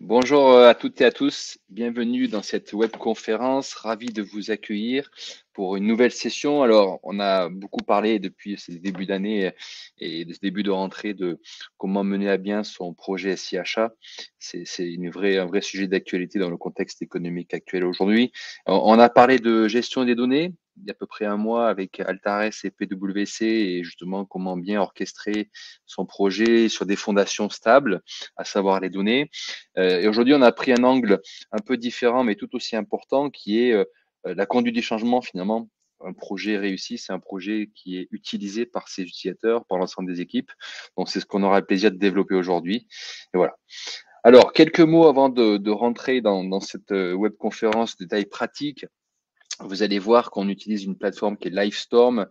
Bonjour à toutes et à tous, bienvenue dans cette webconférence, ravi de vous accueillir pour une nouvelle session. Alors, on a beaucoup parlé depuis ce début d'année et de ce début de rentrée de comment mener à bien son projet SIHA. C'est un vrai sujet d'actualité dans le contexte économique actuel aujourd'hui. On a parlé de gestion des données il y a à peu près un mois avec Altares et PwC et justement comment bien orchestrer son projet sur des fondations stables, à savoir les données. Et aujourd'hui, on a pris un angle un peu différent, mais tout aussi important, qui est la conduite du changement finalement. Un projet réussi, c'est un projet qui est utilisé par ses utilisateurs, par l'ensemble des équipes. Donc, c'est ce qu'on aura le plaisir de développer aujourd'hui. Et voilà. Alors, quelques mots avant de rentrer dans cette webconférence de taille pratique. Vous allez voir qu'on utilise une plateforme qui est Livestorm.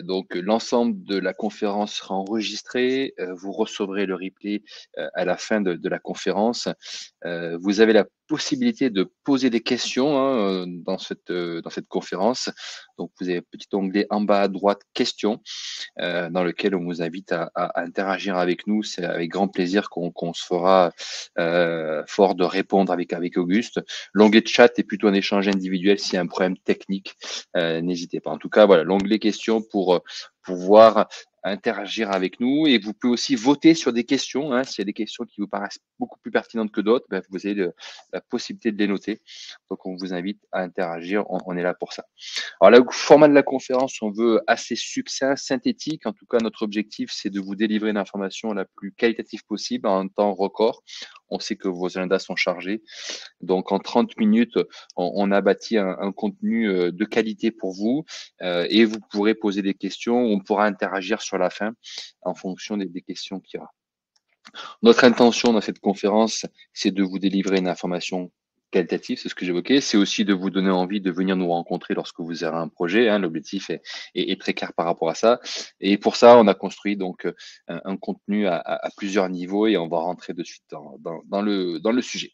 Donc, l'ensemble de la conférence sera enregistré. Vous recevrez le replay à la fin de la conférence. Vous avez la possibilité de poser des questions dans cette conférence. Donc, vous avez un petit onglet en bas à droite, questions, dans lequel on vous invite à interagir avec nous. C'est avec grand plaisir qu'on se fera fort de répondre avec Auguste. L'onglet de chat est plutôt un échange individuel s'il y a un problème technique, n'hésitez pas. En tout cas, voilà, l'onglet questions pour pouvoir interagir avec nous et vous pouvez aussi voter sur des questions. S'il y a des questions qui vous paraissent beaucoup plus pertinentes que d'autres, ben, vous avez la possibilité de les noter. Donc, on vous invite à interagir. On est là pour ça. Alors, le format de la conférence, on veut assez succinct, synthétique. En tout cas, notre objectif, c'est de vous délivrer l'information la plus qualitative possible en un temps record. On sait que vos agendas sont chargés. Donc, en 30 minutes, on a bâti un contenu de qualité pour vous et vous pourrez poser des questions. On pourra interagir sur la fin en fonction des questions qu'il y aura. Notre intention dans cette conférence, c'est de vous délivrer une information qualitative, c'est ce que j'évoquais. C'est aussi de vous donner envie de venir nous rencontrer lorsque vous aurez un projet. L'objectif est très clair par rapport à ça. Et pour ça, on a construit donc un contenu à plusieurs niveaux et on va rentrer de suite dans le sujet.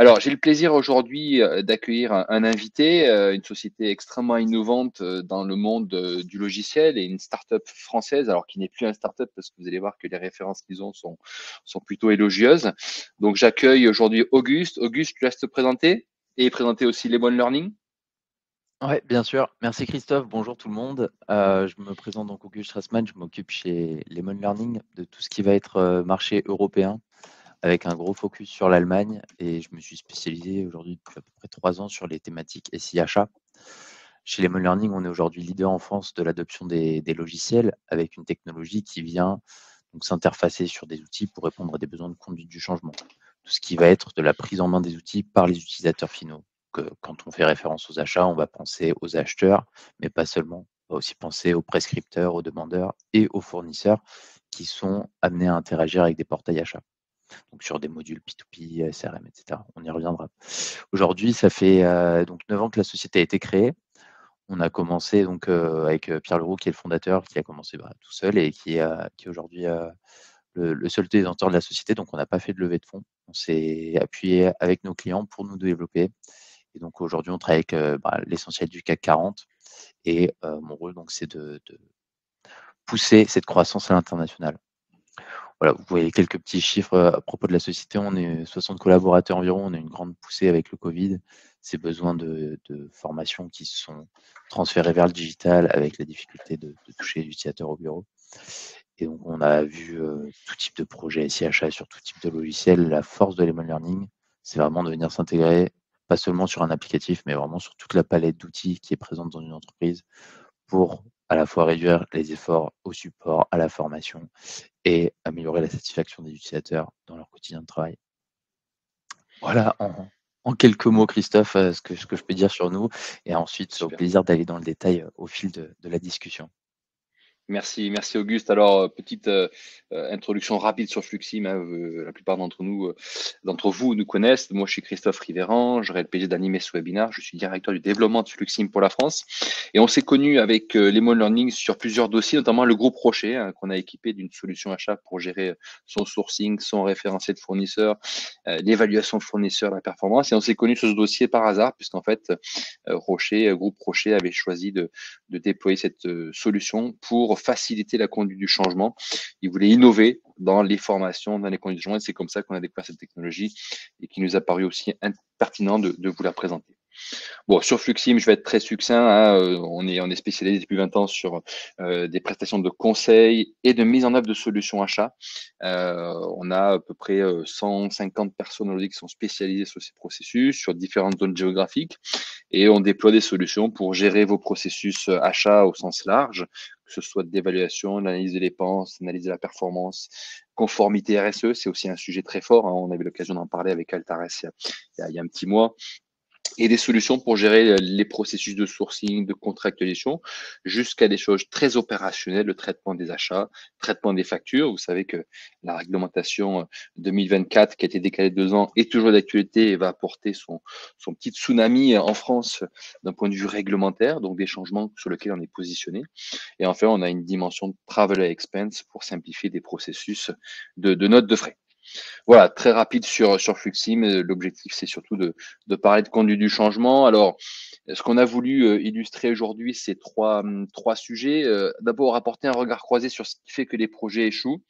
Alors, j'ai le plaisir aujourd'hui d'accueillir un invité, une société extrêmement innovante dans le monde du logiciel et une start-up française, alors qui n'est plus un start-up parce que vous allez voir que les références qu'ils ont sont plutôt élogieuses. Donc, j'accueille aujourd'hui Auguste. Auguste, tu laisses te présenter et présenter aussi Lemon Learning. Ouais, bien sûr. Merci Christophe. Bonjour tout le monde. Je me présente donc Auguste Strassmann. Je m'occupe chez Lemon Learning de tout ce qui va être marché européen avec un gros focus sur l'Allemagne. Et je me suis spécialisé aujourd'hui depuis à peu près 3 ans sur les thématiques SIHA. Chez Lemon Learning, on est aujourd'hui leader en France de l'adoption des logiciels avec une technologie qui vient donc s'interfacer sur des outils pour répondre à des besoins de conduite du changement. Tout ce qui va être de la prise en main des outils par les utilisateurs finaux. Quand on fait référence aux achats, on va penser aux acheteurs, mais pas seulement. On va aussi penser aux prescripteurs, aux demandeurs et aux fournisseurs qui sont amenés à interagir avec des portails achats. Donc sur des modules P2P, CRM, etc. On y reviendra. Aujourd'hui, ça fait donc 9 ans que la société a été créée. On a commencé donc avec Pierre Leroux, qui est le fondateur, qui a commencé tout seul et qui est aujourd'hui le seul détenteur de la société. Donc, on n'a pas fait de levée de fonds. On s'est appuyé avec nos clients pour nous développer. Et donc, aujourd'hui, on travaille avec l'essentiel du CAC 40. Et mon rôle, donc, c'est de pousser cette croissance à l'international. Voilà, vous voyez quelques petits chiffres à propos de la société. On est 60 collaborateurs environ. On a une grande poussée avec le Covid. Ces besoins de formation qui se sont transférés vers le digital avec la difficulté de toucher les utilisateurs au bureau. Et donc, on a vu tout type de projet SIHA sur tout type de logiciel. La force de Lemon Learning, c'est vraiment de venir s'intégrer, pas seulement sur un applicatif, mais vraiment sur toute la palette d'outils qui est présente dans une entreprise pour à la fois réduire les efforts au support, à la formation et améliorer la satisfaction des utilisateurs dans leur quotidien de travail. Voilà en quelques mots, Christophe, ce que je peux dire sur nous. Et ensuite, au Super. plaisir d'aller dans le détail au fil de la discussion. Merci Auguste. Alors, petite introduction rapide sur Fluxim. La plupart d'entre vous nous connaissent. Moi, je suis Christophe Rivéran. J'aurai le plaisir d'animer ce webinaire. Je suis directeur du développement de Fluxim pour la France. Et on s'est connus avec Lemon Learning sur plusieurs dossiers, notamment le groupe Rocher, qu'on a équipé d'une solution achat pour gérer son sourcing, son référentiel de fournisseurs, l'évaluation de fournisseurs, la performance. Et on s'est connus sur ce dossier par hasard, puisqu'en fait, groupe Rocher avait choisi de déployer cette solution pour faciliter la conduite du changement. Ils voulaient innover dans les formations, dans les conditions. Et c'est comme ça qu'on a découvert cette technologie et qui nous a paru aussi pertinent de vous la présenter. Bon, sur Fluxim, je vais être très succinct, hein, on est spécialisé depuis 20 ans sur des prestations de conseil et de mise en œuvre de solutions achats. On a à peu près 150 personnes aujourd'hui qui sont spécialisées sur ces processus, sur différentes zones géographiques, et on déploie des solutions pour gérer vos processus achats au sens large, que ce soit d'évaluation, d'analyse des dépenses, analyse de la performance, conformité RSE, c'est aussi un sujet très fort, hein, on avait l'occasion d'en parler avec Altares il y a un petit mois, et des solutions pour gérer les processus de sourcing, de contractualisation, jusqu'à des choses très opérationnelles, le traitement des achats, traitement des factures. Vous savez que la réglementation 2024, qui a été décalée de 2 ans, est toujours d'actualité et va apporter son petit tsunami en France d'un point de vue réglementaire, donc des changements sur lesquels on est positionné. Et enfin, on a une dimension de travel expense pour simplifier des processus de notes de frais. Voilà, très rapide sur Fluxim. L'objectif, c'est surtout de parler de conduite du changement. Alors, ce qu'on a voulu illustrer aujourd'hui, c'est trois sujets. D'abord, apporter un regard croisé sur ce qui fait que les projets échouent.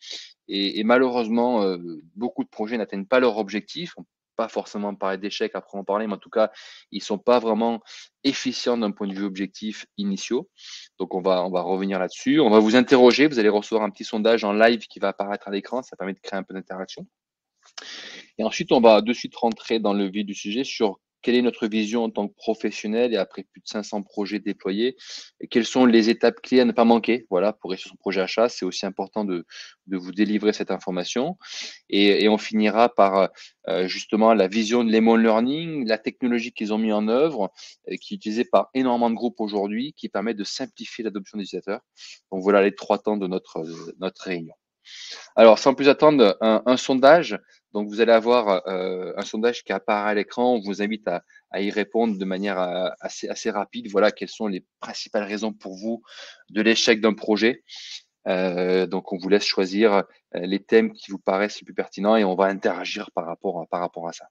Et malheureusement, beaucoup de projets n'atteignent pas leur objectif. On peut pas forcément parler d'échecs après en parler, mais en tout cas, ils sont pas vraiment efficients d'un point de vue objectif initiaux. Donc, on va revenir là-dessus. On va vous interroger. Vous allez recevoir un petit sondage en live qui va apparaître à l'écran. Ça permet de créer un peu d'interaction. Et ensuite, on va de suite rentrer dans le vif du sujet sur quelle est notre vision en tant que professionnel et après plus de 500 projets déployés, et quelles sont les étapes clés à ne pas manquer, voilà, pour réussir son projet achat. C'est aussi important de vous délivrer cette information. Et on finira par justement la vision de Lemon Learning, la technologie qu'ils ont mis en œuvre, qui est utilisée par énormément de groupes aujourd'hui, qui permet de simplifier l'adoption des utilisateurs. Donc voilà les 3 temps de notre réunion. Alors, sans plus attendre, un sondage. Donc, vous allez avoir un sondage qui apparaît à l'écran. On vous invite à y répondre de manière assez rapide. Voilà, quelles sont les principales raisons pour vous de l'échec d'un projet. Donc, on vous laisse choisir les thèmes qui vous paraissent les plus pertinents et on va interagir par rapport à ça.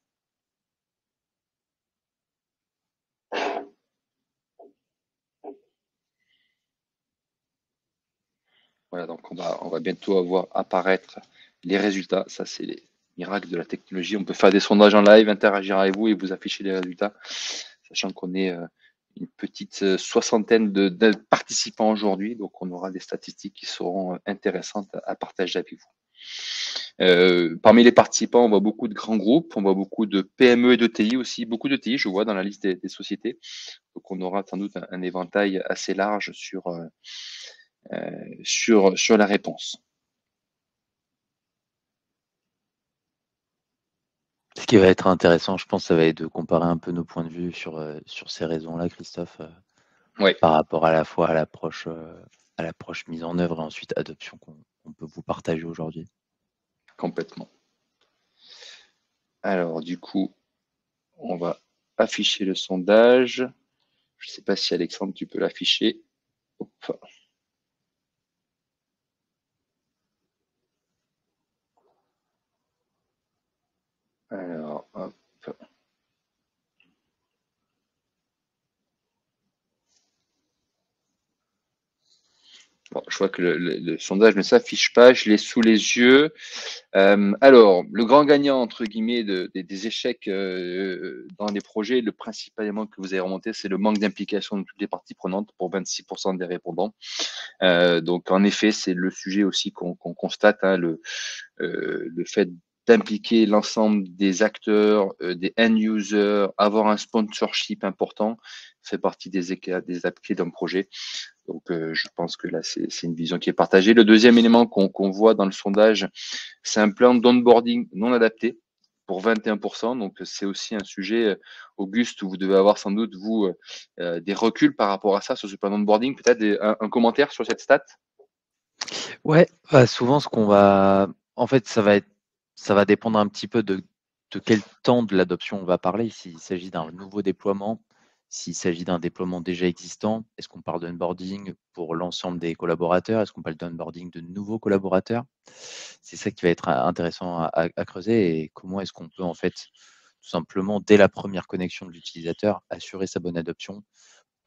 Voilà, donc on va bientôt avoir apparaître les résultats. Ça, c'est les miracles de la technologie. On peut faire des sondages en live, interagir avec vous et vous afficher les résultats, sachant qu'on est une petite soixantaine de participants aujourd'hui. Donc, on aura des statistiques qui seront intéressantes à partager avec vous. Parmi les participants, on voit beaucoup de grands groupes, on voit beaucoup de PME et de TI aussi, beaucoup de TI, je vois dans la liste des sociétés. Donc, on aura sans doute un éventail assez large sur la réponse. Ce qui va être intéressant, je pense, ça va être de comparer un peu nos points de vue sur ces raisons-là, Christophe, Oui, par rapport à la fois à l'approche mise en œuvre et ensuite adoption qu'on peut vous partager aujourd'hui. complètement. Alors, du coup, on va afficher le sondage. Je ne sais pas si Alexandre, tu peux l'afficher. Hop. Alors, hop. Bon, je vois que le sondage ne s'affiche pas, je l'ai sous les yeux. Alors, le grand gagnant, entre guillemets, des échecs dans les projets, le principal élément que vous avez remonté, c'est le manque d'implication de toutes les parties prenantes pour 26% des répondants. Donc, en effet, c'est le sujet aussi qu'on constate, hein, le fait d'impliquer l'ensemble des acteurs, des end-users, avoir un sponsorship important, fait partie des étapes clés d'un projet. Donc, je pense que là, c'est une vision qui est partagée. Le deuxième élément qu'on voit dans le sondage, c'est un plan d'onboarding non adapté pour 21%. Donc, c'est aussi un sujet, Auguste, où vous devez avoir sans doute, vous, des reculs par rapport à ça, sur ce plan d'onboarding. Peut-être un commentaire sur cette stat? Ouais, souvent en fait, ça va dépendre un petit peu de quel temps de l'adoption on va parler. S'il s'agit d'un nouveau déploiement, s'il s'agit d'un déploiement déjà existant, est-ce qu'on parle d'onboarding pour l'ensemble des collaborateurs? Est-ce qu'on parle d'onboarding de nouveaux collaborateurs? C'est ça qui va être intéressant à creuser et comment est-ce qu'on peut en fait, tout simplement, dès la première connexion de l'utilisateur, assurer sa bonne adoption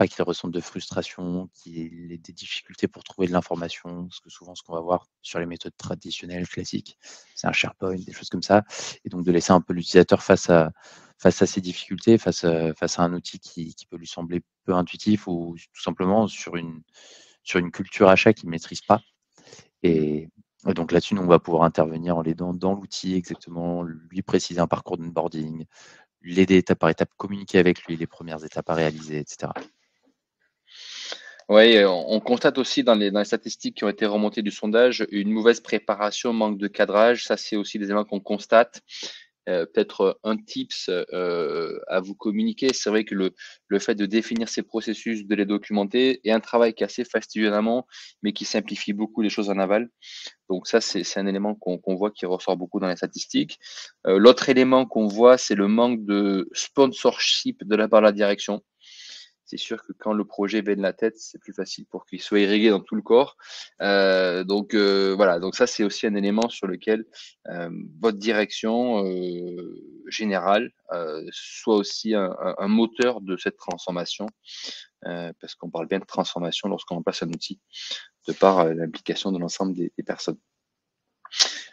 pas qu'ils ressentent de frustration, qu'il ait des difficultés pour trouver de l'information. Parce que souvent, ce qu'on va voir sur les méthodes traditionnelles, classiques, c'est un SharePoint, des choses comme ça. Et donc de laisser un peu l'utilisateur face à ces difficultés, face à un outil qui peut lui sembler peu intuitif ou tout simplement sur une culture achat qu'il ne maîtrise pas. Et donc là-dessus, nous, on va pouvoir intervenir en l'aidant dans l'outil exactement, lui préciser un parcours d'onboarding, l'aider étape par étape, communiquer avec lui les premières étapes à réaliser, etc. Oui, on constate aussi dans les statistiques qui ont été remontées du sondage une mauvaise préparation, manque de cadrage. Ça, c'est aussi des éléments qu'on constate. Peut-être un tips à vous communiquer. C'est vrai que le fait de définir ces processus, de les documenter, est un travail qui est assez fastidieux en amont, mais qui simplifie beaucoup les choses en aval. Donc ça, c'est un élément qu'on voit qui ressort beaucoup dans les statistiques. L'autre élément qu'on voit, c'est le manque de sponsorship de la part de la direction. C'est sûr que quand le projet vient de la tête, c'est plus facile pour qu'il soit irrigué dans tout le corps. Voilà, donc ça c'est aussi un élément sur lequel votre direction générale soit aussi un moteur de cette transformation, parce qu'on parle bien de transformation lorsqu'on place un outil, de par l'implication de l'ensemble des personnes.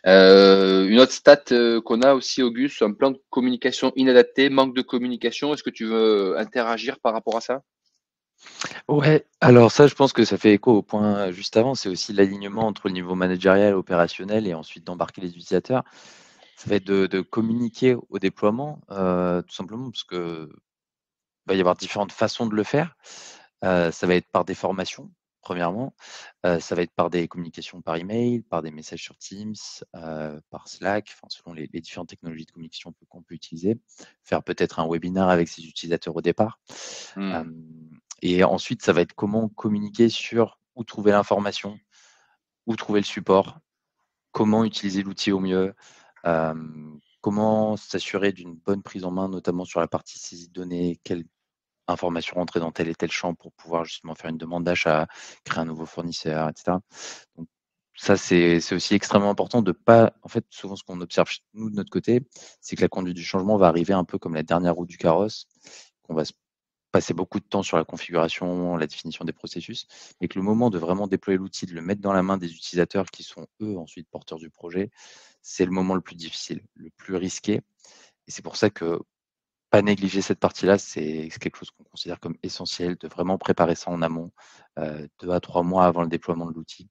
Une autre stat qu'on a aussi, Auguste, un plan de communication inadapté, manque de communication. Est-ce que tu veux interagir par rapport à ça? Ouais, alors ça, je pense que ça fait écho au point juste avant. C'est aussi l'alignement entre le niveau managérial, opérationnel et ensuite d'embarquer les utilisateurs. Ça va être de communiquer au déploiement, tout simplement parce que va y avoir différentes façons de le faire. Ça va être par des formations, premièrement. Ça va être par des communications par email, par des messages sur Teams, par Slack, enfin, selon les différentes technologies de communication qu'on peut utiliser. Faire peut-être un webinaire avec ses utilisateurs au départ. Hmm. Hem et ensuite, ça va être comment communiquer sur où trouver l'information, où trouver le support, comment utiliser l'outil au mieux, comment s'assurer d'une bonne prise en main, notamment sur la partie saisie de données, quelle information rentrer dans tel et tel champ pour pouvoir justement faire une demande d'achat, créer un nouveau fournisseur, et cetera. Donc ça, c'est aussi extrêmement important de pas en fait, souvent ce qu'on observe nous de notre côté, c'est que la conduite du changement va arriver un peu comme la dernière roue du carrosse, qu'on va se passer beaucoup de temps sur la configuration, la définition des processus, et que le moment de vraiment déployer l'outil, de le mettre dans la main des utilisateurs qui sont eux ensuite porteurs du projet, c'est le moment le plus difficile, le plus risqué. Et c'est pour ça que pas négliger cette partie-là, c'est quelque chose qu'on considère comme essentiel, de vraiment préparer ça en amont, 2 à 3 mois avant le déploiement de l'outil,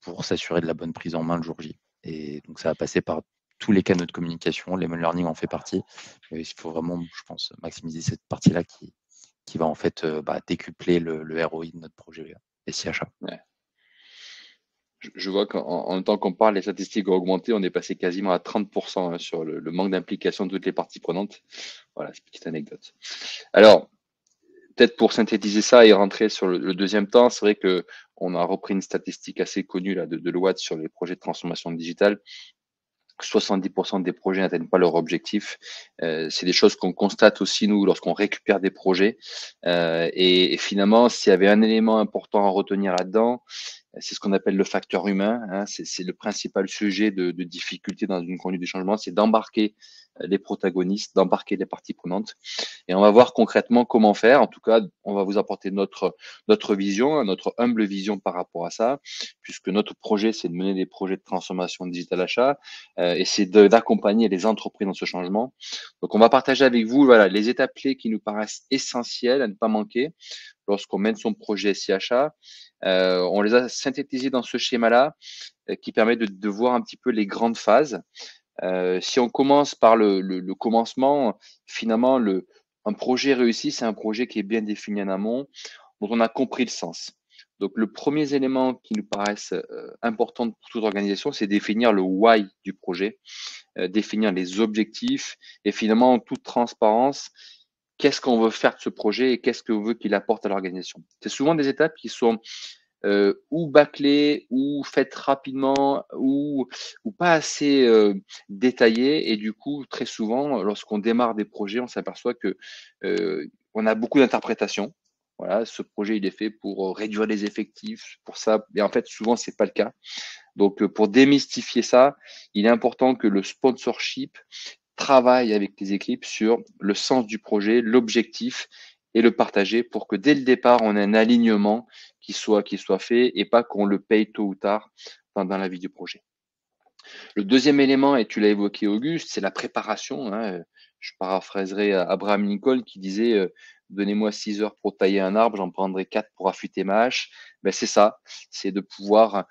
pour s'assurer de la bonne prise en main le jour J. Et donc ça va passer par tous les canaux de communication, Lemon Learning en fait partie. Il faut vraiment, je pense, maximiser cette partie-là qui va en fait, décupler le ROI de notre projet SIachat. Ouais. Je vois qu'en même temps qu'on parle, les statistiques ont augmenté. On est passé quasiment à 30% sur le manque d'implication de toutes les parties prenantes. Voilà, c'est une petite anecdote. Alors, peut-être pour synthétiser ça et rentrer sur le deuxième temps, c'est vrai que on a repris une statistique assez connue là, de l'OAT sur les projets de transformation digitale. 70% des projets n'atteignent pas leur objectif. C'est des choses qu'on constate aussi, nous, lorsqu'on récupère des projets. Et finalement, s'il y avait un élément important à retenir là-dedans, c'est ce qu'on appelle le facteur humain, hein. C'est le principal sujet de difficulté dans une conduite du changement, c'est d'embarquer les protagonistes, d'embarquer les parties prenantes. Et on va voir concrètement comment faire. En tout cas, on va vous apporter notre vision, notre humble vision par rapport à ça, puisque notre projet, c'est de mener des projets de transformation digitale achat et c'est d'accompagner les entreprises dans ce changement. Donc, on va partager avec vous voilà, les étapes clés qui nous paraissent essentielles à ne pas manquer lorsqu'on mène son projet SIachat. On les a synthétisés dans ce schéma-là qui permet de voir un petit peu les grandes phases. Si on commence par le commencement, finalement, un projet réussi, c'est un projet qui est bien défini en amont, dont on a compris le sens. Donc, le premier élément qui nous paraisse important pour toute organisation, c'est définir le why du projet, définir les objectifs et finalement, en toute transparence, qu'est-ce qu'on veut faire de ce projet et qu'est-ce qu'on veut qu'il apporte à l'organisation. C'est souvent des étapes qui sont ou bâclées ou faites rapidement ou pas assez détaillées et du coup très souvent lorsqu'on démarre des projets on s'aperçoit que on a beaucoup d'interprétations. Voilà, ce projet il est fait pour réduire les effectifs, pour ça, et en fait souvent c'est pas le cas. Donc pour démystifier ça, il est important que le sponsorship travaille avec les équipes sur le sens du projet, l'objectif et le partager pour que dès le départ, on ait un alignement qui soit fait et pas qu'on le paye tôt ou tard dans la vie du projet. Le deuxième élément, et tu l'as évoqué Auguste, c'est la préparation, hein. Je paraphraserai Abraham Lincoln qui disait donnez-moi 6 heures pour tailler un arbre, j'en prendrai 4 pour affûter ma hache. Ben, c'est ça, c'est de pouvoir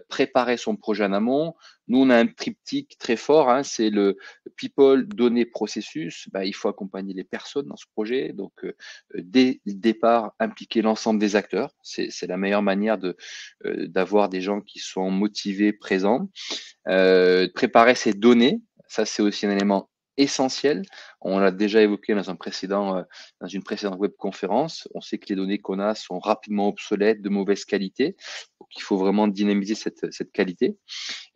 préparer son projet en amont. Nous, on a un triptyque très fort, hein, c'est le people, données, processus. Ben, il faut accompagner les personnes dans ce projet. Donc, dès le départ, impliquer l'ensemble des acteurs. C'est la meilleure manière d'avoir des gens qui sont motivés, présents. Préparer ses données, ça c'est aussi un élément essentiel. On l'a déjà évoqué dans une précédente webconférence. On sait que les données qu'on a sont rapidement obsolètes, de mauvaise qualité. Donc il faut vraiment dynamiser cette qualité.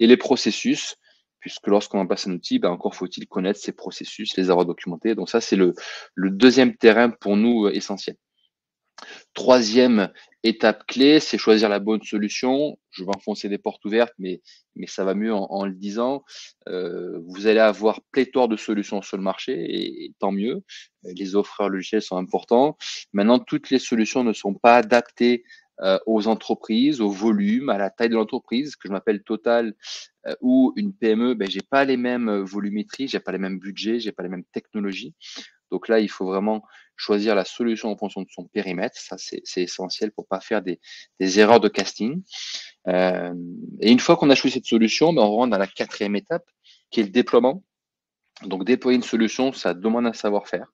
Et les processus, puisque lorsqu'on en passe un outil, ben encore faut-il connaître ces processus, les avoir documentés. Donc ça, c'est le deuxième terrain pour nous essentiel. Troisième étape clé, c'est choisir la bonne solution. Je vais enfoncer des portes ouvertes, mais ça va mieux en le disant. Vous allez avoir pléthore de solutions sur le marché et tant mieux. Les offreurs logiciels sont importants. Maintenant, toutes les solutions ne sont pas adaptées aux entreprises, au volume, à la taille de l'entreprise, que je m'appelle Total ou une PME. Ben, j'ai pas les mêmes volumétries, j'ai pas les mêmes budgets, j'ai pas les mêmes technologies. Donc là, il faut vraiment choisir la solution en fonction de son périmètre. Ça, c'est essentiel pour pas faire des erreurs de casting. Et une fois qu'on a choisi cette solution, ben, on rentre dans la quatrième étape, qui est le déploiement. Donc déployer une solution, ça demande un savoir-faire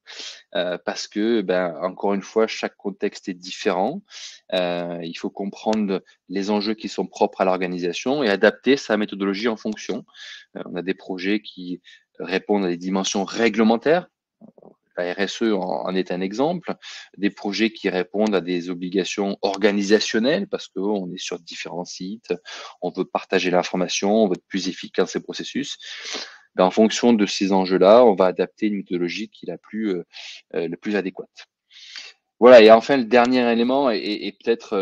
parce que, ben, encore une fois, chaque contexte est différent. Il faut comprendre les enjeux qui sont propres à l'organisation et adapter sa méthodologie en fonction. On a des projets qui répondent à des dimensions réglementaires. La RSE en est un exemple, des projets qui répondent à des obligations organisationnelles parce qu'on est sur différents sites, on veut partager l'information, on veut être plus efficace dans ces processus. Ben, en fonction de ces enjeux-là, on va adapter une méthodologie qui est le plus adéquate. Voilà, et enfin, le dernier élément est peut-être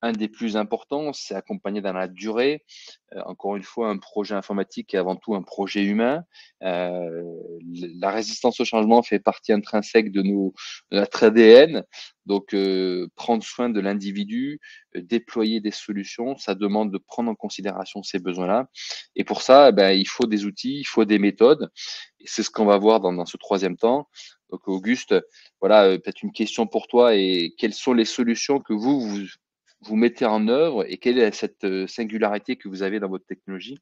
un des plus importants, c'est accompagner dans la durée. Encore une fois, un projet informatique est avant tout un projet humain. La résistance au changement fait partie intrinsèque de notre ADN. Donc, prendre soin de l'individu, déployer des solutions, ça demande de prendre en considération ces besoins-là. Et pour ça, ben, il faut des outils, il faut des méthodes. Et c'est ce qu'on va voir dans ce troisième temps. Donc, Auguste, voilà, peut-être une question pour toi et quelles sont les solutions que vous mettez en œuvre et quelle est cette singularité que vous avez dans votre technologie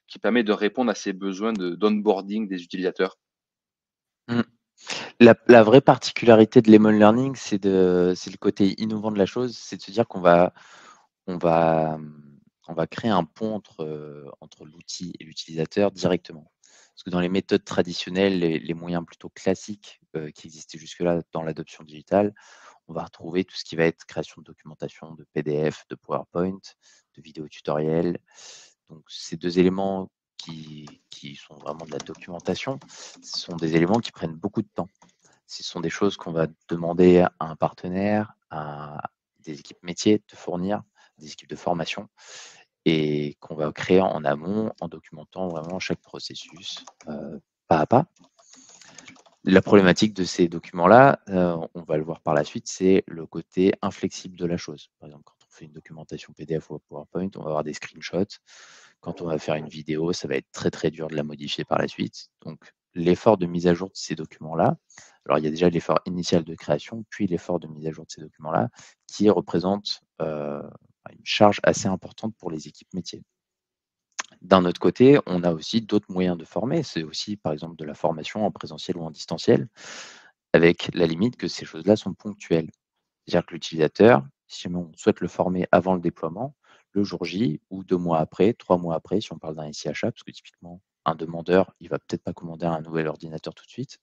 qui permet de répondre à ces besoins d'onboarding des utilisateurs? Mmh. La vraie particularité de Lemon Learning, c'est le côté innovant de la chose, c'est de se dire on va, on va créer un pont entre l'outil et l'utilisateur directement. Parce que dans les méthodes traditionnelles, les moyens plutôt classiques, qui existaient jusque-là dans l'adoption digitale, on va retrouver tout ce qui va être création de documentation, de PDF, de PowerPoint, de vidéos tutoriels. Donc ces 2 éléments qui sont vraiment de la documentation, ce sont des éléments qui prennent beaucoup de temps. Ce sont des choses qu'on va demander à un partenaire, à des équipes métiers de fournir, des équipes de formation et qu'on va créer en amont en documentant vraiment chaque processus, pas à pas. La problématique de ces documents-là, on va le voir par la suite, c'est le côté inflexible de la chose. Par exemple, quand on fait une documentation PDF ou PowerPoint, on va avoir des screenshots. Quand on va faire une vidéo, ça va être très, très dur de la modifier par la suite. Donc l'effort de mise à jour de ces documents-là, alors il y a déjà l'effort initial de création, puis l'effort de mise à jour de ces documents-là, qui représente, une charge assez importante pour les équipes métiers. D'un autre côté, on a aussi d'autres moyens de former. C'est aussi, par exemple, de la formation en présentiel ou en distanciel, avec la limite que ces choses-là sont ponctuelles. C'est-à-dire que l'utilisateur, si jamais on souhaite le former avant le déploiement, le jour J ou 2 mois après, 3 mois après, si on parle d'un SIachat, parce que typiquement, un demandeur, il va peut-être pas commander un nouvel ordinateur tout de suite,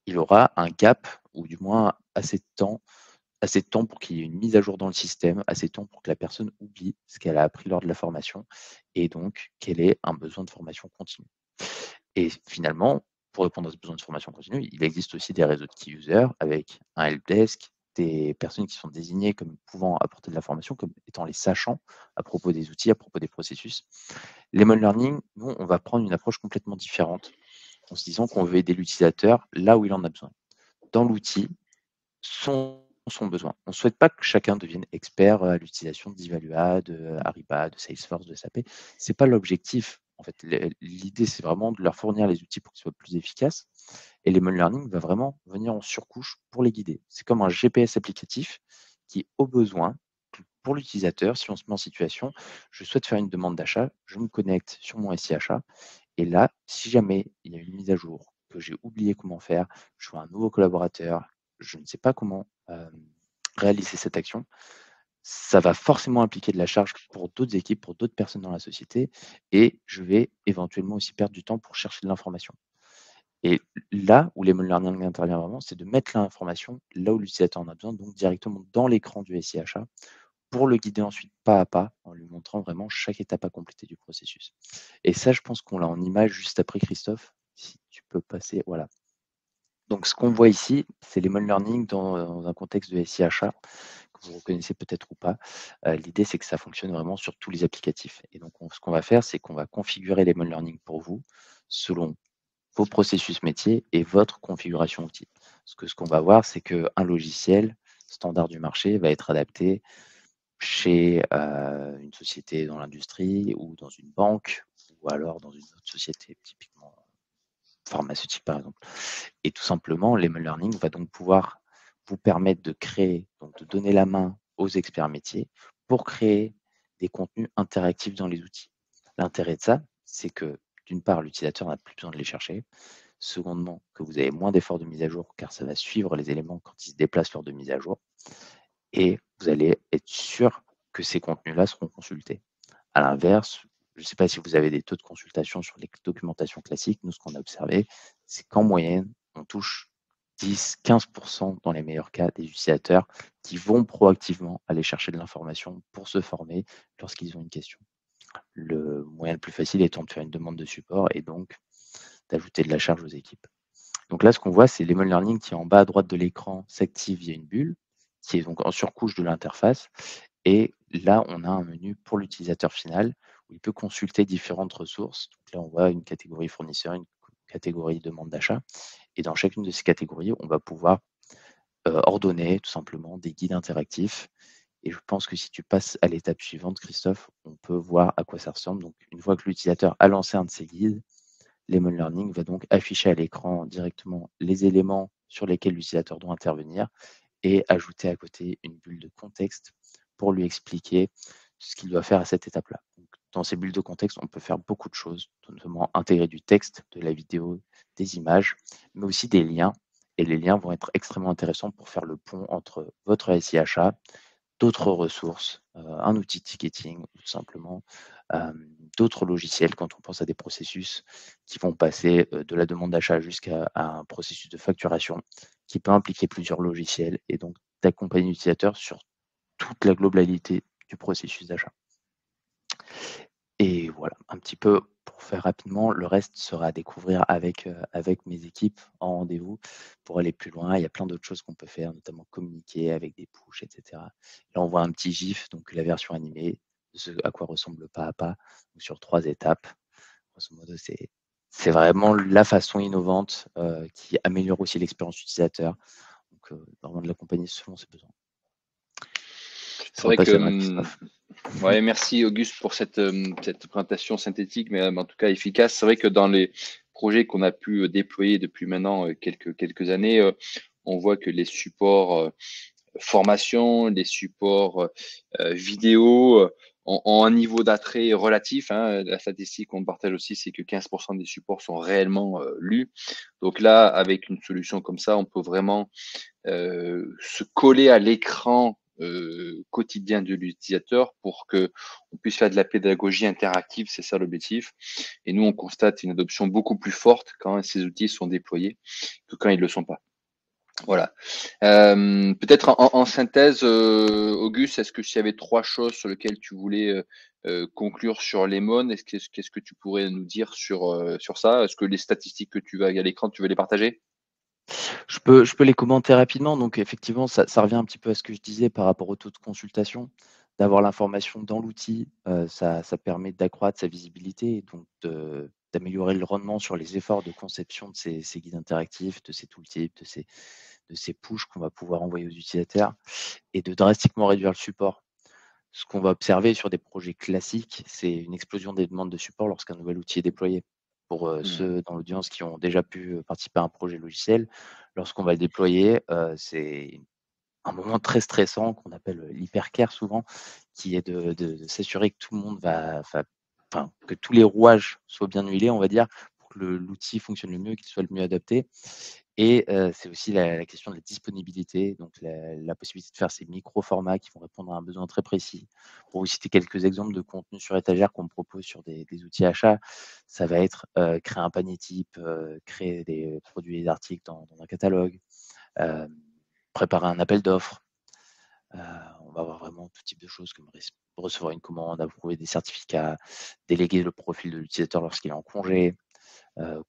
il aura un gap ou du moins assez de temps pour qu'il y ait une mise à jour dans le système, assez de temps pour que la personne oublie ce qu'elle a appris lors de la formation et donc qu'elle ait un besoin de formation continue. Et finalement, pour répondre à ce besoin de formation continue, il existe aussi des réseaux de key users avec un helpdesk, des personnes qui sont désignées comme pouvant apporter de la formation, comme étant les sachants à propos des outils, à propos des processus. Lemon Learning, nous, on va prendre une approche complètement différente en se disant qu'on veut aider l'utilisateur là où il en a besoin. Dans l'outil, son besoin. On ne souhaite pas que chacun devienne expert à l'utilisation d'Evalua, de Ariba, de Salesforce, de SAP. C'est pas l'objectif. En fait, l'idée, c'est vraiment de leur fournir les outils pour qu'ils soient plus efficaces. Et Lemon Learning va vraiment venir en surcouche pour les guider. C'est comme un GPS applicatif qui, au besoin, pour l'utilisateur, si on se met en situation, je souhaite faire une demande d'achat, je me connecte sur mon SI achat. Et là, si jamais il y a une mise à jour, que j'ai oublié comment faire, je vois un nouveau collaborateur, je ne sais pas comment réaliser cette action, ça va forcément impliquer de la charge pour d'autres équipes, pour d'autres personnes dans la société, et je vais éventuellement aussi perdre du temps pour chercher de l'information. Et là où Lemon Learning intervient vraiment, c'est de mettre l'information là où l'utilisateur en a besoin, donc directement dans l'écran du SI achat, pour le guider ensuite pas à pas, en lui montrant vraiment chaque étape à compléter du processus. Et ça, je pense qu'on l'a en image juste après Christophe. Si tu peux passer, voilà. Donc, ce qu'on voit ici, c'est Lemon Learning dans un contexte de SI achat, que vous reconnaissez peut-être ou pas. L'idée, c'est que ça fonctionne vraiment sur tous les applicatifs. Et donc, ce qu'on va faire, c'est qu'on va configurer Lemon Learning pour vous selon vos processus métiers et votre configuration outil. Parce que ce qu'on va voir, c'est qu'un logiciel standard du marché va être adapté chez une société dans l'industrie ou dans une banque ou alors dans une autre société, typiquement pharmaceutique par exemple. Et tout simplement, l'Emailing Learning va donc pouvoir vous permettre de créer, donc de donner la main aux experts métiers pour créer des contenus interactifs dans les outils. L'intérêt de ça, c'est que d'une part, l'utilisateur n'a plus besoin de les chercher. Secondement, que vous avez moins d'efforts de mise à jour car ça va suivre les éléments quand ils se déplacent lors de mise à jour. Et vous allez être sûr que ces contenus-là seront consultés. À l'inverse, je ne sais pas si vous avez des taux de consultation sur les documentations classiques. Nous, ce qu'on a observé, c'est qu'en moyenne, on touche 10-15% dans les meilleurs cas des utilisateurs qui vont proactivement aller chercher de l'information pour se former lorsqu'ils ont une question. Le moyen le plus facile étant de faire une demande de support et donc d'ajouter de la charge aux équipes. Donc là, ce qu'on voit, c'est Lemon Learning qui, en bas à droite de l'écran, s'active via une bulle, qui est donc en surcouche de l'interface. Et là, on a un menu pour l'utilisateur final où il peut consulter différentes ressources. Donc là, on voit une catégorie fournisseur, une catégorie demande d'achat. Et dans chacune de ces catégories, on va pouvoir ordonner tout simplement des guides interactifs. Et je pense que si tu passes à l'étape suivante, Christophe, on peut voir à quoi ça ressemble. Donc, une fois que l'utilisateur a lancé un de ses guides, Lemon Learning va donc afficher à l'écran directement les éléments sur lesquels l'utilisateur doit intervenir et ajouter à côté une bulle de contexte pour lui expliquer ce qu'il doit faire à cette étape-là. Dans ces bulles de contexte, on peut faire beaucoup de choses, notamment intégrer du texte, de la vidéo, des images, mais aussi des liens. Et les liens vont être extrêmement intéressants pour faire le pont entre votre SI achat, d'autres ressources, un outil de ticketing, ou tout simplement d'autres logiciels quand on pense à des processus qui vont passer de la demande d'achat jusqu'à un processus de facturation qui peut impliquer plusieurs logiciels et donc d'accompagner l'utilisateur sur toute la globalité du processus d'achat. Et voilà, un petit peu pour faire rapidement, le reste sera à découvrir avec mes équipes en rendez-vous pour aller plus loin. Il y a plein d'autres choses qu'on peut faire, notamment communiquer avec des pushs, et cetera. Là, on voit un petit GIF, donc la version animée, de ce à quoi ressemble le pas à pas, donc sur 3 étapes. Grosso modo, c'est vraiment la façon innovante, qui améliore aussi l'expérience utilisateur. Donc, vraiment de l'accompagner selon ses besoins. Je te C'est vrai que, repasserai Christophe. ouais, merci Auguste pour cette présentation synthétique, mais en tout cas efficace. C'est vrai que dans les projets qu'on a pu déployer depuis maintenant quelques années, on voit que les supports formation, les supports vidéo ont un niveau d'attrait relatif, hein. La statistique qu'on partage aussi, c'est que 15% des supports sont réellement lus. Donc là, avec une solution comme ça, on peut vraiment se coller à l'écran quotidien de l'utilisateur pour que on puisse faire de la pédagogie interactive, c'est ça l'objectif. Et nous, on constate une adoption beaucoup plus forte quand ces outils sont déployés que quand ils ne le sont pas. Voilà. Peut-être en synthèse, Auguste, est-ce que s'il y avait trois choses sur lesquelles tu voulais conclure sur Lemon, qu'est-ce que tu pourrais nous dire sur ça? Est-ce que les statistiques que tu as à l'écran, tu veux les partager? Je peux les commenter rapidement. Donc effectivement, ça revient un petit peu à ce que je disais par rapport au taux de consultation. D'avoir l'information dans l'outil, ça permet d'accroître sa visibilité et donc d'améliorer le rendement sur les efforts de conception de ces guides interactifs, de ces tooltips, ces pushs qu'on va pouvoir envoyer aux utilisateurs et de drastiquement réduire le support. Ce qu'on va observer sur des projets classiques, c'est une explosion des demandes de support lorsqu'un nouvel outil est déployé. Pour Mmh. ceux dans l'audience qui ont déjà pu participer à un projet logiciel, lorsqu'on va le déployer, c'est un moment très stressant qu'on appelle l'hypercare souvent, qui est de s'assurer que tout le monde enfin, que tous les rouages soient bien huilés, on va dire, pour que l'outil fonctionne le mieux, qu'il soit le mieux adapté. Et c'est aussi la question de la disponibilité, donc la possibilité de faire ces micro-formats qui vont répondre à un besoin très précis. Pour vous citer quelques exemples de contenus sur étagère qu'on me propose sur des outils achats, ça va être, créer un panier type, créer des produits et des articles dans un catalogue, hem, préparer un appel d'offres. Heu, on va avoir vraiment tout type de choses comme recevoir une commande, approuver des certificats, déléguer le profil de l'utilisateur lorsqu'il est en congé,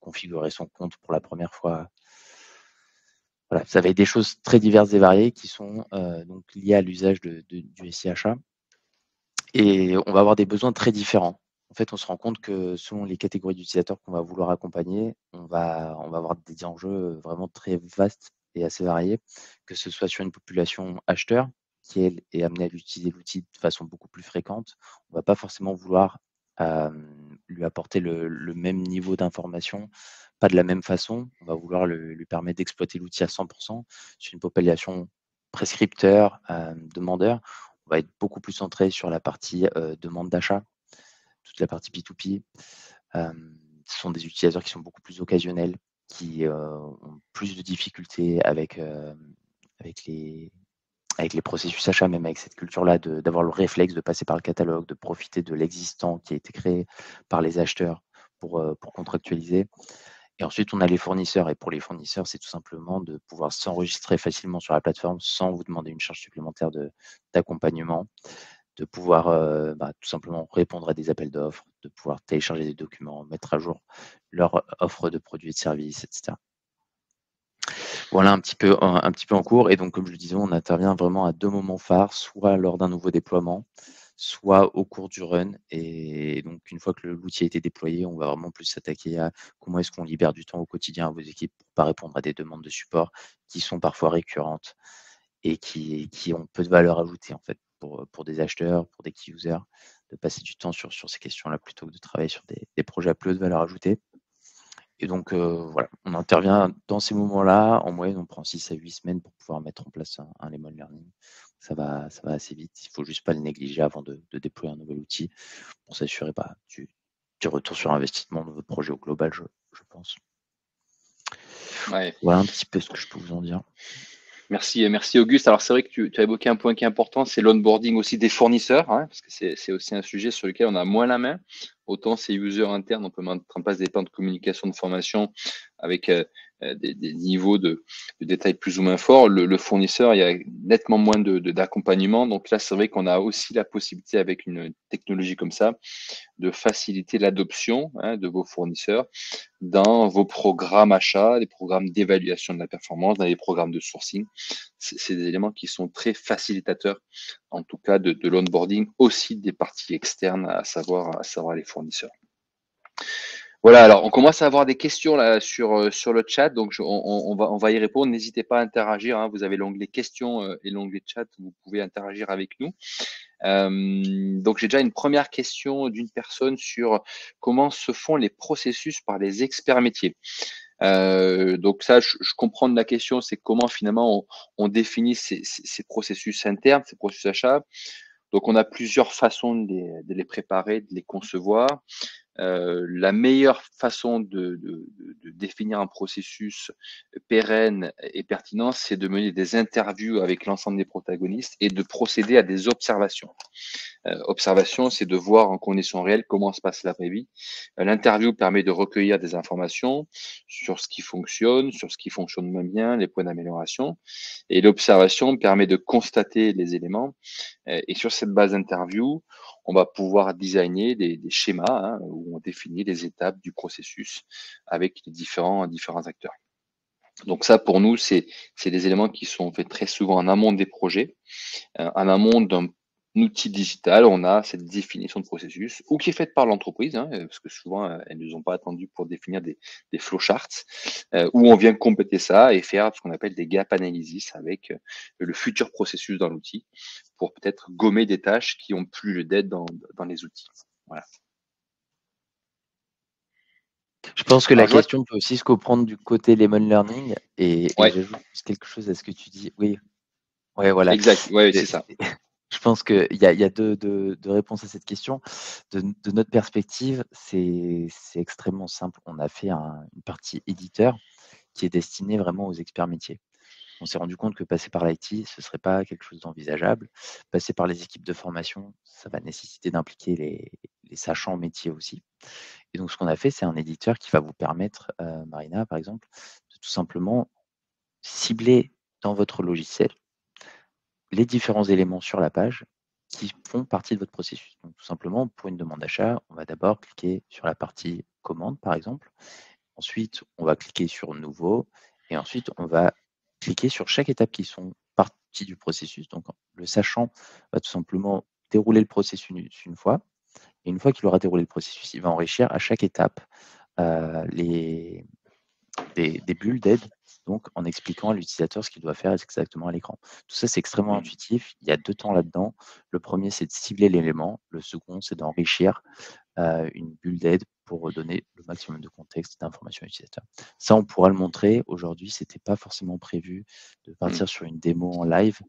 configurer son compte pour la première fois. Voilà, ça va être des choses très diverses et variées qui sont, donc liées à l'usage du SIAChat et on va avoir des besoins très différents. En fait, on se rend compte que selon les catégories d'utilisateurs qu'on va vouloir accompagner, on va avoir des enjeux, vraiment très vastes et assez variés, que ce soit sur une population acheteur qui, elle, est amenée à utiliser l'outil de façon beaucoup plus fréquente. On va pas forcément vouloir, lui apporter le même niveau d'information, pas de la même façon. On va vouloir lui permettre d'exploiter l'outil à 100. Sur une population prescripteur, demandeur, on va être beaucoup plus centré sur la partie, demande d'achat, toute la partie P2P. Ce sont des utilisateurs qui sont beaucoup plus occasionnels, qui, ont plus de difficultés avec les avec les processus achats, même avec cette culture-là d'avoir le réflexe de passer par le catalogue, de profiter de l'existant qui a été créé par les acheteurs pour contractualiser. Et ensuite, on a les fournisseurs et pour les fournisseurs, c'est tout simplement de pouvoir s'enregistrer facilement sur la plateforme sans vous demander une charge supplémentaire d'accompagnement, de pouvoir, tout simplement répondre à des appels d'offres, de pouvoir télécharger des documents, mettre à jour leur offre de produits et de services, et cetera. Voilà un petit peu en cours et donc comme je le disais, on intervient vraiment à 2 moments phares, soit lors d'un nouveau déploiement, soit au cours du run et donc une fois que l'outil a été déployé, on va vraiment plus s'attaquer à comment est-ce qu'on libère du temps au quotidien à vos équipes pour pas répondre à des demandes de support qui sont parfois récurrentes et qui ont peu de valeur ajoutée en fait pour des acheteurs, pour des key users, de passer du temps sur ces questions-là plutôt que de travailler sur des projets à plus de valeur ajoutée. Et donc, voilà, on intervient dans ces moments-là. En moyenne, on prend 6 à 8 semaines pour pouvoir mettre en place un lemon learning. Ça va assez vite. Il faut juste pas le négliger avant de déployer un nouvel outil pour s'assurer, du retour sur investissement de votre projet au global, je pense. Ouais. Voilà un petit peu ce que je peux vous en dire. Merci Auguste. Alors c'est vrai que tu as évoqué un point qui est important, c'est l'onboarding aussi des fournisseurs, hein, parce que c'est aussi un sujet sur lequel on a moins la main. Autant ces users internes, on peut mettre en place des plans de communication, de formation avec des niveaux de détails plus ou moins forts. Le fournisseur, il y a nettement moins d'accompagnement. Donc là, c'est vrai qu'on a aussi la possibilité avec une technologie comme ça de faciliter l'adoption, hein, de vos fournisseurs dans vos programmes achats, les programmes d'évaluation de la performance, dans les programmes de sourcing. C'est des éléments qui sont très facilitateurs, en tout cas de l'onboarding, aussi des parties externes, à savoir les fournisseurs. Voilà, alors on commence à avoir des questions là sur le chat, donc on va y répondre. N'hésitez pas à interagir, hein, vous avez l'onglet questions et l'onglet chat, vous pouvez interagir avec nous. Donc j'ai déjà une première question d'une personne sur comment se font les processus par les experts métiers. Donc ça, je comprends de la question, c'est comment finalement on définit ces processus internes, ces processus achats. Donc on a plusieurs façons de les préparer, de les concevoir. La meilleure façon de définir un processus pérenne et pertinent, c'est de mener des interviews avec l'ensemble des protagonistes et de procéder à des observations. Observation, c'est de voir en conditions réelles comment se passe la vraie vie. L'interview permet de recueillir des informations sur ce qui fonctionne, sur ce qui fonctionne moins bien, les points d'amélioration. Et l'observation permet de constater les éléments. Et sur cette base d'interview, on va pouvoir designer des schémas, hein, où on définit les étapes du processus avec les différents acteurs. Donc ça, pour nous, c'est des éléments qui sont faits très souvent en amont des projets, en amont d'un outil digital, on a cette définition de processus, ou qui est faite par l'entreprise, hein, parce que souvent, elles ne nous ont pas attendu pour définir des flowcharts, où on vient compléter ça et faire ce qu'on appelle des gap analysis avec le futur processus dans l'outil, pour peut-être gommer des tâches qui ont plus lieu d'être dans les outils. Voilà. Je pense que Alors, la je vois question peut aussi se comprendre du côté Lemon Learning et ouais, j'ajoute quelque chose à ce que tu dis. Oui, ouais, voilà. exact, ouais, c'est C'est ça. je pense qu'il y a deux réponses à cette question. De notre perspective, c'est extrêmement simple. On a fait une partie éditeur qui est destinée vraiment aux experts métiers. On s'est rendu compte que passer par l'IT, ce ne serait pas quelque chose d'envisageable. Passer par les équipes de formation, ça va nécessiter d'impliquer les sachants métiers aussi. Et donc, ce qu'on a fait, c'est un éditeur qui va vous permettre, Marina, par exemple, de tout simplement cibler dans votre logiciel les différents éléments sur la page qui font partie de votre processus. Donc, tout simplement, pour une demande d'achat, on va d'abord cliquer sur la partie commande, par exemple. Ensuite, on va cliquer sur nouveau. Et ensuite, on va cliquer sur chaque étape qui sont partie du processus. Donc, le sachant va tout simplement dérouler le processus une fois. Et une fois qu'il aura déroulé le processus, il va enrichir à chaque étape les, des bulles d'aide, donc en expliquant à l'utilisateur ce qu'il doit faire exactement à l'écran. Tout ça, c'est extrêmement Mmh. intuitif. Il y a deux temps là-dedans. Le premier, c'est de cibler l'élément. Le second, c'est d'enrichir une bulle d'aide pour donner le maximum de contexte et d'informations à l'utilisateur. Ça, on pourra le montrer. Aujourd'hui, ce n'était pas forcément prévu de Mmh. partir sur une démo en live,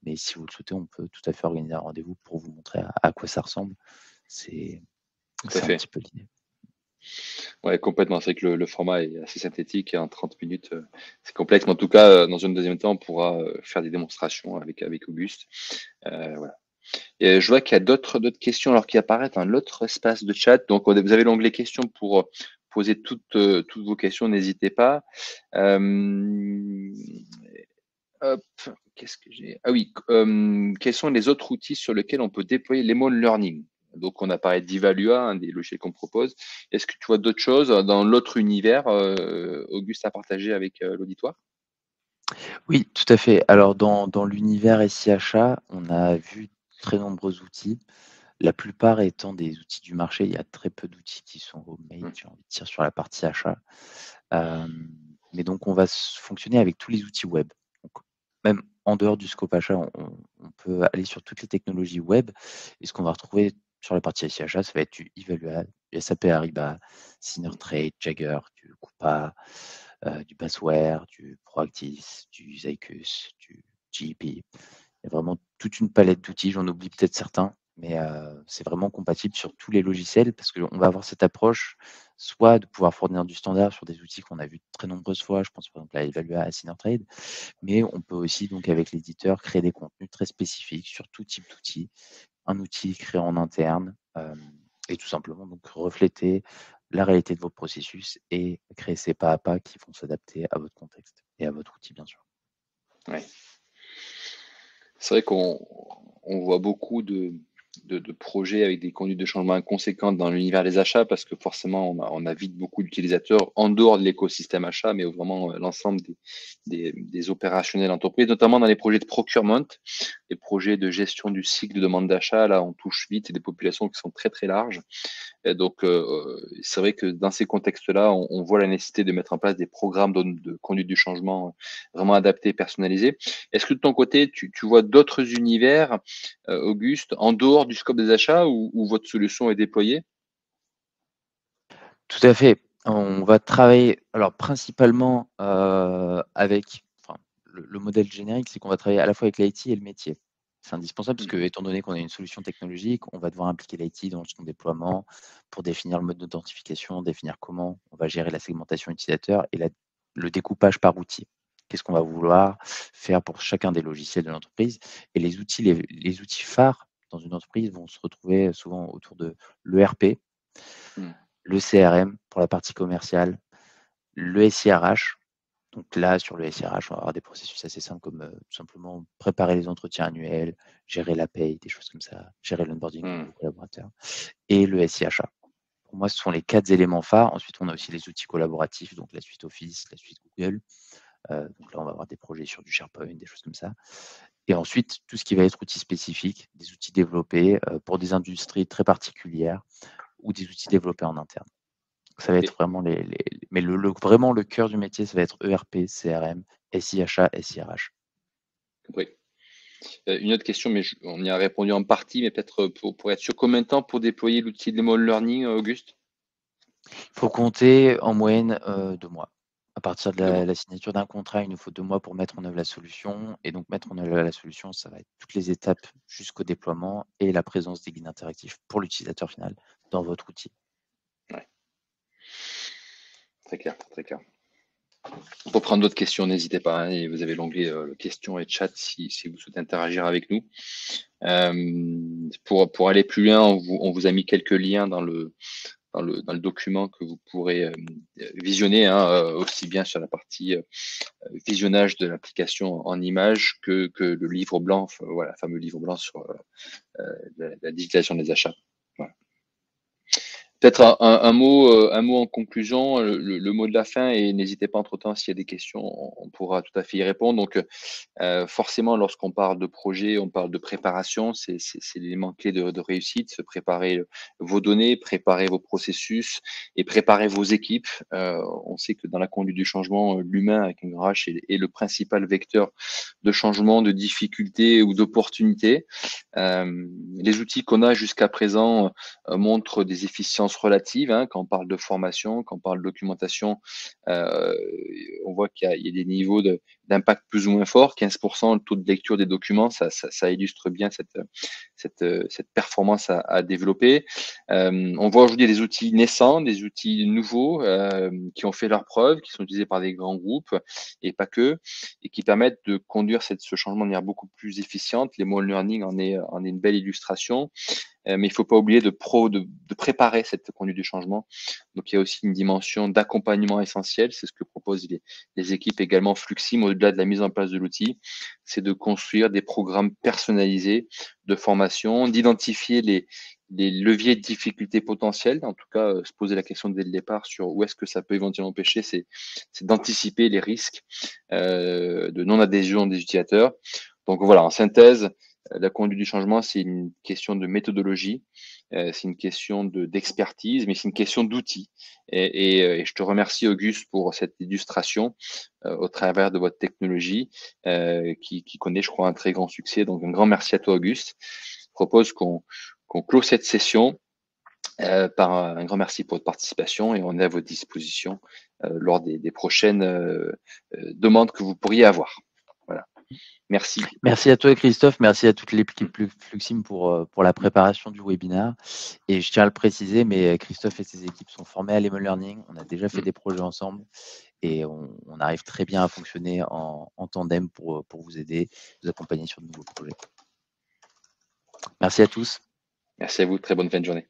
mais si vous le souhaitez, on peut tout à fait organiser un rendez-vous pour vous montrer à quoi ça ressemble. C'est Tout à un fait. petit peu l'idée. Ouais, complètement. C'est vrai que le format est assez synthétique et en 30 minutes, c'est complexe. Mais en tout cas, dans un deuxième temps, on pourra faire des démonstrations avec Auguste. Voilà. Et je vois qu'il y a d'autres questions alors qui apparaissent dans l'autre espace de chat. Donc, vous avez l'onglet questions pour poser toutes vos questions. N'hésitez pas. Euh, hop, qu'est-ce que j'ai? Ah oui, quels sont les autres outils sur lesquels on peut déployer Lemon Learning? Donc, on a parlé d'Evalua, un des logiciels qu'on propose. Est-ce que tu vois d'autres choses dans l'autre univers, Auguste, à partager avec l'auditoire? Oui, tout à fait. Alors, dans l'univers SIACHA, on a vu très nombreux outils. La plupart étant des outils du marché, il y a très peu d'outils qui sont homemade, Hmm. j'ai envie de dire, sur la partie achat. Mais donc, on va fonctionner avec tous les outils web. Donc, même en dehors du scope achat, on peut aller sur toutes les technologies web. Et ce qu'on va retrouver sur la partie SI achat, ça va être du Evalua, du SAP Ariba, Sinertrade, Jagger, du Coupa, du Passware, du Proactis, du Zycus, du GEP. Il y a vraiment toute une palette d'outils. J'en oublie peut-être certains, mais c'est vraiment compatible sur tous les logiciels parce qu'on va avoir cette approche soit de pouvoir fournir du standard sur des outils qu'on a vus très nombreuses fois, je pense par exemple à Evalua, à Sinertrade, mais on peut aussi donc avec l'éditeur créer des contenus très spécifiques sur tout type d'outils, un outil créé en interne et tout simplement donc refléter la réalité de vos processus et créer ces pas à pas qui vont s'adapter à votre contexte et à votre outil bien sûr. Ouais. C'est vrai qu'on voit beaucoup de projets avec des conduites de changement conséquentes dans l'univers des achats parce que forcément, on a vite beaucoup d'utilisateurs en dehors de l'écosystème achat, mais vraiment l'ensemble des opérationnels d'entreprise, notamment dans les projets de procurement, les projets de gestion du cycle de demande d'achat. Là, on touche vite des populations qui sont très, très larges. Et donc, c'est vrai que dans ces contextes-là, on voit la nécessité de mettre en place des programmes de conduite du changement vraiment adaptés et personnalisés. Est-ce que de ton côté, tu vois d'autres univers, Auguste, en dehors du scope des achats où votre solution est déployée? Tout à fait. On va travailler alors principalement, avec enfin le modèle générique, c'est qu'on va travailler à la fois avec l'IT et le métier. C'est indispensable parce que Mmh. étant donné qu'on a une solution technologique, on va devoir impliquer l'IT dans son déploiement pour définir le mode d'authentification, définir comment on va gérer la segmentation utilisateur et le découpage par outil. Qu'est-ce qu'on va vouloir faire pour chacun des logiciels de l'entreprise et les outils phares dans une entreprise vont se retrouver souvent autour de l'ERP, Mmh. le CRM pour la partie commerciale, le SIRH. Donc là, sur le SIRH, on va avoir des processus assez simples comme tout simplement préparer les entretiens annuels, gérer la paye, des choses comme ça, gérer l'onboarding de Mmh. nouveaux collaborateurs et le SIHA. Pour moi, ce sont les 4 éléments phares. Ensuite, on a aussi les outils collaboratifs, donc la suite Office, la suite Google. Donc là, on va avoir des projets sur du SharePoint, des choses comme ça. Et ensuite, tout ce qui va être outils spécifiques, des outils développés pour des industries très particulières ou des outils développés en interne. Ça va être Et, vraiment mais vraiment le cœur du métier, ça va être ERP, CRM, SIHA, SIRH. oui. Une autre question, mais on y a répondu en partie, mais peut-être pour être sûr, combien de temps pour déployer l'outil de Lemon Learning, Auguste? Il faut compter en moyenne 2 mois. À partir de 2 mois. la signature d'un contrat, il nous faut 2 mois pour mettre en œuvre la solution et donc mettre en œuvre la solution, ça va être toutes les étapes jusqu'au déploiement et la présence des guides interactifs pour l'utilisateur final dans votre outil. Ouais, très clair, très clair. Pour prendre d'autres questions, n'hésitez pas, hein, et vous avez l'onglet questions et chat si vous souhaitez interagir avec nous. Pour aller plus loin, on vous a mis quelques liens dans le document que vous pourrez visionner, hein, aussi bien sur la partie visionnage de l'application en images que le livre blanc, voilà, le fameux livre blanc sur la digitalisation des achats. Voilà. Peut-être un mot en conclusion, le mot de la fin, et n'hésitez pas entre-temps s'il y a des questions, on pourra tout à fait y répondre. Donc, forcément, lorsqu'on parle de projet, on parle de préparation, c'est l'élément clé de réussite, se préparer vos données, préparer vos processus et préparer vos équipes. On sait que dans la conduite du changement, l'humain avec un grand H est le principal vecteur de changement, de difficulté ou d'opportunité. Les outils qu'on a jusqu'à présent montrent des efficiences relatives, hein, quand on parle de formation, quand on parle de documentation, euh, on voit qu'il y a des niveaux d'impact plus ou moins forts. 15% le taux de lecture des documents, ça illustre bien cette performance à développer. On voit aujourd'hui des outils naissants, des outils nouveaux qui ont fait leurs preuves, qui sont utilisés par des grands groupes et pas que, et qui permettent de conduire ce changement de manière beaucoup plus efficiente. Les Lemon Learning en est une belle illustration. Mais il ne faut pas oublier de préparer cette conduite du changement. Donc, il y a aussi une dimension d'accompagnement essentiel. C'est ce que proposent les équipes également Fluxim, au-delà de la mise en place de l'outil. C'est de construire des programmes personnalisés de formation, d'identifier les leviers de difficultés potentielles. En tout cas, se poser la question dès le départ sur où est-ce que ça peut éventuellement pêcher, c'est d'anticiper les risques de non-adhésion des utilisateurs. Donc voilà, en synthèse, la conduite du changement, c'est une question de méthodologie, c'est une question d'expertise, mais c'est une question d'outils. Et je te remercie, Auguste, pour cette illustration au travers de votre technologie qui connaît, je crois, un très grand succès. Donc, un grand merci à toi, Auguste. Je propose qu'on clôt cette session par un grand merci pour votre participation et on est à votre disposition lors des prochaines demandes que vous pourriez avoir. Voilà. Merci. Merci à toi Christophe, merci à toute l'équipe Fluxim pour la préparation du webinaire. Et je tiens à le préciser, mais Christophe et ses équipes sont formés à Lemon Learning. On a déjà fait des projets ensemble et on arrive très bien à fonctionner en tandem pour vous aider, vous accompagner sur de nouveaux projets. Merci à tous. Merci à vous. Très bonne fin de journée.